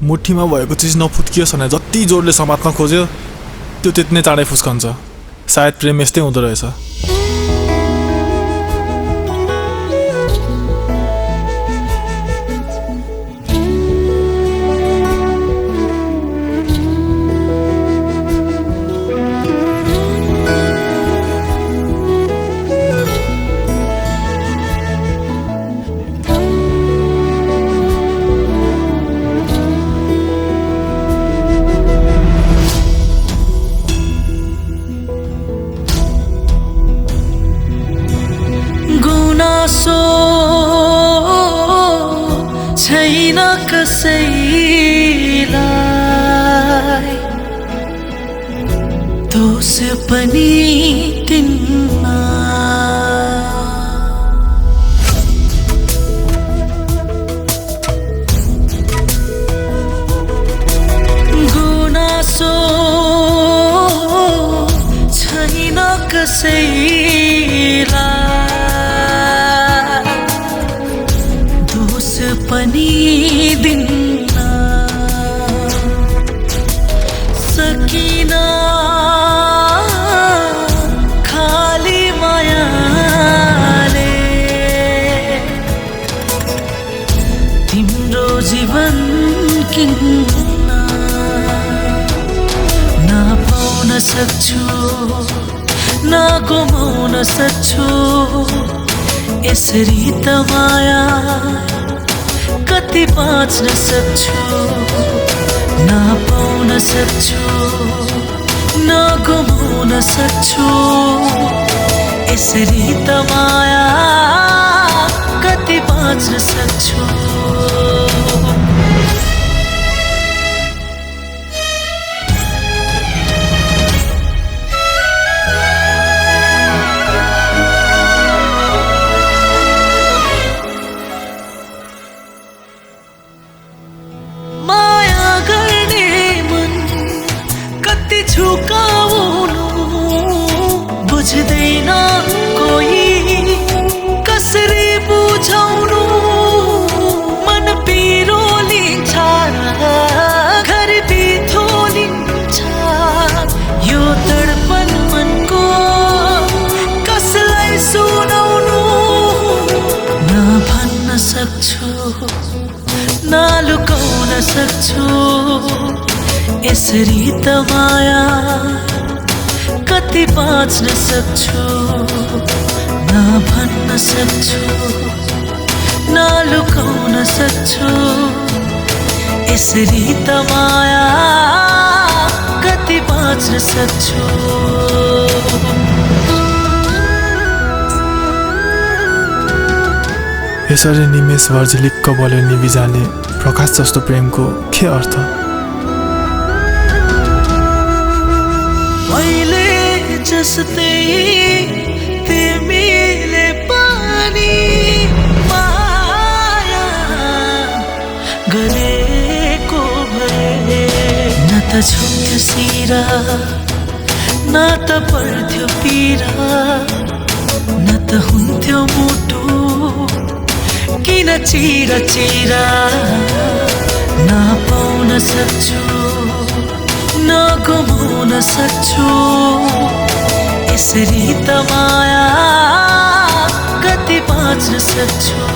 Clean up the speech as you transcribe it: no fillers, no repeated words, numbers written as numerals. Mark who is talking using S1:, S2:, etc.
S1: मुठीमा भएको चिज नफुत्कियोस् भने जति जोडले समात्न खोज्यो त्यो त्यति नै चाँडै फुस्कन्छ। सायद प्रेम यस्तै हुँदो रहेछ।
S2: छैन कसैलाई दोष पनि तिनमा गुनासो छैन कसैलाई पनि दिन्न सकिन खाली मायाले तिम्रो जीवन किन्न नपाउन सक्छु न गुमाउन सक्छु यसरी त माया कति बाँच्न सक्छु न पाउन सक्छु न गुमाउन सक्छु यसरी त माया कति बाँच्न सक्छु। झुकाउनु बुझ्दैन कोही कसरी बुझाउनु मन पिरो लिन्छ घर बिथो लिन्छ यो तडपन मनको कसलाई सुनाउनु न भन्न सक्छु न लुकाउन सक्छु यसरी त माया कति बाँच्न सक्छु न भन्न सक्छु न लुकाउन सक्छु यसरी त माया कति बाँच्न सक्छु।
S1: यसरी निमेषभर झिलिक्क बल्यो निभिजाले प्रकाश जस्तो प्रेमको के अर्थ?
S2: मैले जस्तै तिमीले पनि माया गरेको भए न त छुन्थ्यो सिरा न त पर्थ्यो पीरा न त हुन्थ्यो मुटु किन चिरा चिरा न पाउन सक्छु न गुमाउन सक्छु यसरी त माया कति बाँच्न सक्छु।